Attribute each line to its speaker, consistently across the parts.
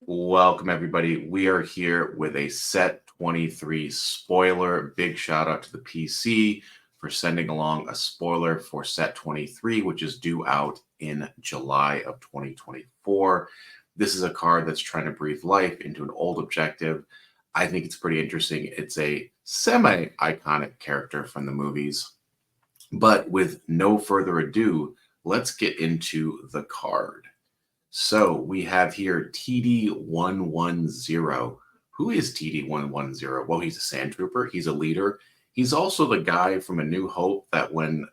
Speaker 1: Welcome, everybody. We are here with a set 23 spoiler. Big shout out to the PC for sending along a spoiler for set 23, which is due out in July of 2024. This is a card that's trying to breathe life into an old objective. I think it's pretty interesting. It's a semi iconic character from the movies. But with no further ado, let's get into the card. So we have here TD110. Who is TD110? Well, he's a sand trooper. He's a leader. He's also the guy from A New Hope that when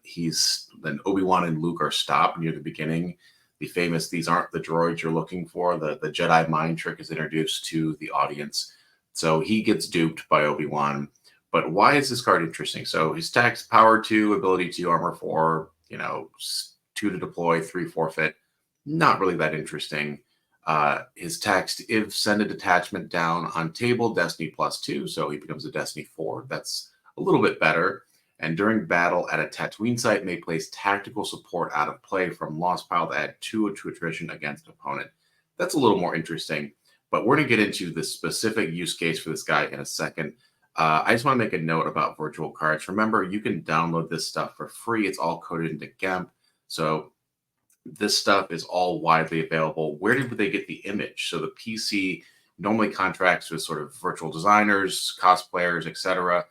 Speaker 1: Obi-Wan and Luke are stopped near the beginning, the famous "these aren't the droids you're looking for," the Jedi mind trick is introduced to the audience. So he gets duped by Obi-Wan. But why is this card interesting? So his text: power 2, ability 2, armor 4, 2 to deploy, 3 forfeit. Not really that interesting. His text: if send a detachment down on table, Destiny +2, so he becomes a Destiny 4. That's a little bit better. And during battle at a Tatooine site, may place tactical support out of play from lost pile to add 2 to attrition against opponent. That's a little more interesting, but we're going to get into the specific use case for this guy in a second. I just want to make a note about virtual cards. Remember, you can download this stuff for free. It's all coded into GEMP. So this stuff is all widely available. Where did they get the image? So the PC normally contracts with sort of virtual designers, cosplayers, etc.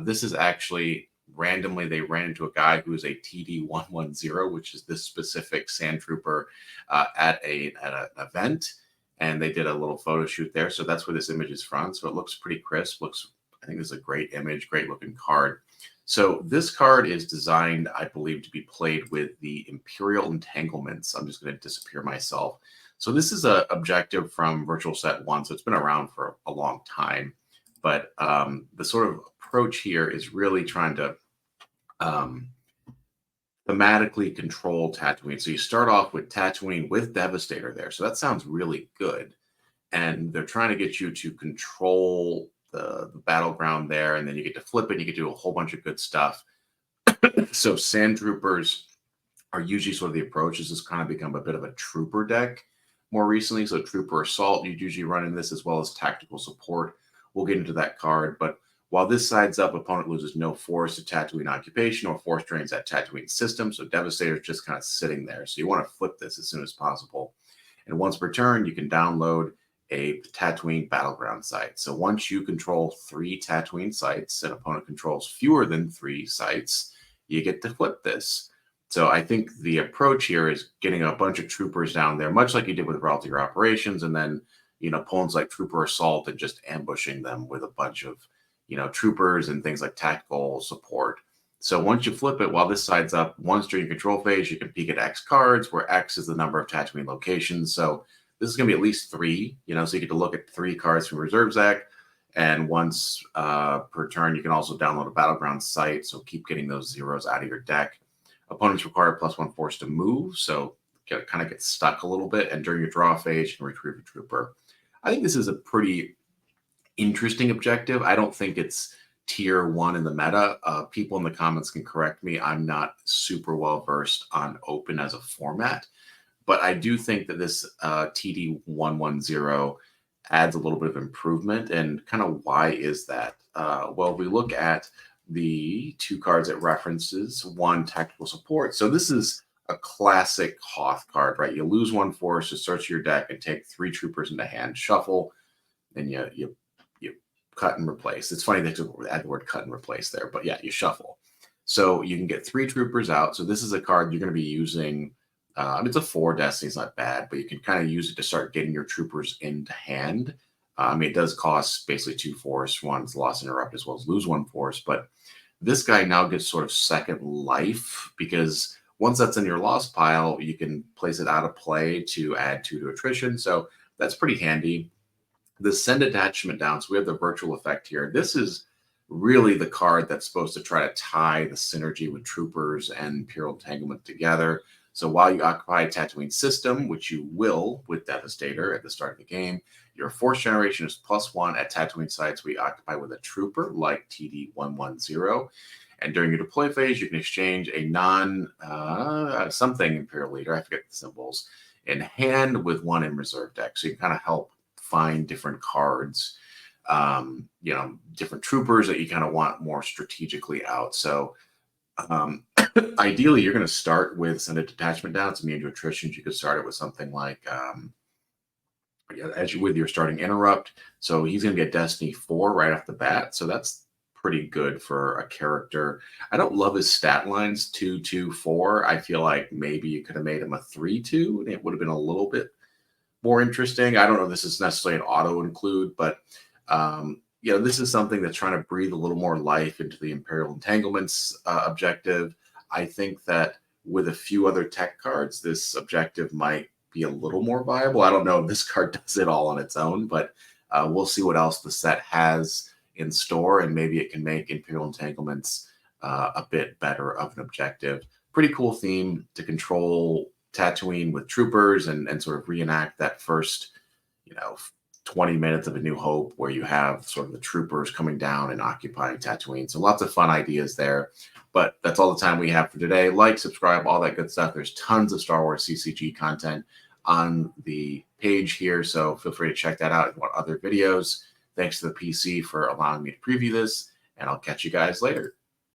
Speaker 1: This is actually randomly they ran into a guy who is a TD110, which is this specific sand trooper at an event, and they did a little photo shoot there. So that's where this image is from. So it looks pretty crisp. I think this is a great image, great looking card. So this card is designed, I believe, to be played with the Imperial entanglements. I'm just going to disappear myself. So this is an objective from Virtual Set 1, so it's been around for a long time. But the sort of approach here is really trying to thematically control Tatooine. So you start off with Tatooine with Devastator there. So that sounds really good. And they're trying to get you to control the battleground there, and then you get to flip it, and you can do a whole bunch of good stuff. So sand troopers are usually sort of the approach. This has kind of become a bit of a trooper deck more recently. So trooper assault, you'd usually run in this, as well as tactical support. We'll get into that card. But while this side's up, opponent loses no force to Tatooine occupation or force drains that Tatooine system. So Devastator is just kind of sitting there. So you want to flip this as soon as possible. And once per turn, you can download a Tatooine battleground site. So once you control 3 Tatooine sites, and opponent controls fewer than 3 sites, you get to flip this. So I think the approach here is getting a bunch of troopers down there, much like you did with Realtier Operations, and then opponents like Trooper Assault and just ambushing them with a bunch of troopers and things like tactical support. So once you flip it, while this side's up, once during your control phase, you can peek at X cards, where X is the number of Tatooine locations. So this is going to be at least 3, so you get to look at 3 cards from Reserve Deck. And once per turn, you can also download a battleground site. So keep getting those zeros out of your deck. Opponents require +1 force to move. So kind of get stuck a little bit. And during your draw phase, you can retrieve a trooper. I think this is a pretty interesting objective. I don't think it's tier 1 in the meta. People in the comments can correct me. I'm not super well versed on open as a format. But I do think that this TD110 adds a little bit of improvement. And kind of why is that? Well, we look at the 2 cards it references. 1, tactical support. So this is a classic Hoth card, right? You lose 1 force to search your deck and take 3 troopers into hand, shuffle, and you cut and replace. It's funny they add the word cut and replace there, but yeah, you shuffle. So you can get 3 troopers out. So this is a card you're going to be using. It's a 4 Destiny. It's not bad, but you can kind of use it to start getting your troopers into hand. It does cost basically 2 force. 1's loss interrupt, as well as lose 1 force. But this guy now gets sort of second life, because once that's in your lost pile, you can place it out of play to add 2 to attrition. So that's pretty handy. The send attachment down. So we have the virtual effect here. This is really the card that's supposed to try to tie the synergy with troopers and Imperial entanglement together. So while you occupy a Tatooine system, which you will with Devastator at the start of the game, your force generation is +1 at Tatooine sites we occupy with a trooper like TD110. And during your deploy phase, you can exchange a something Imperial leader, I forget the symbols, in hand with one in reserve deck. So you kind of help find different cards, you know, different troopers that you kind of want more strategically out. So ideally, you're going to start with send a detachment down. It's immune to attrition. You could start it with something like yeah, as you with your starting interrupt. So he's going to get Destiny 4 right off the bat. So that's pretty good for a character. I don't love his stat lines 2-2-4. I feel like maybe you could have made him a 3-2 and it would have been a little bit more interesting. I don't know if this is necessarily an auto include, but you know, this is something that's trying to breathe a little more life into the Imperial entanglements objective. I think that with a few other tech cards, this objective might be a little more viable. I don't know if this card does it all on its own, but we'll see what else the set has in store, and maybe it can make Imperial entanglements a bit better of an objective. Pretty cool theme to control Tatooine with troopers and sort of reenact that first, you know, 20 minutes of A New Hope where you have sort of the troopers coming down and occupying Tatooine. So lots of fun ideas there. But that's all the time we have for today. Like, subscribe, all that good stuff. There's tons of Star Wars CCG content on the page here, so feel free to check that out if you want other videos. Thanks to the PC for allowing me to preview this, and I'll catch you guys later.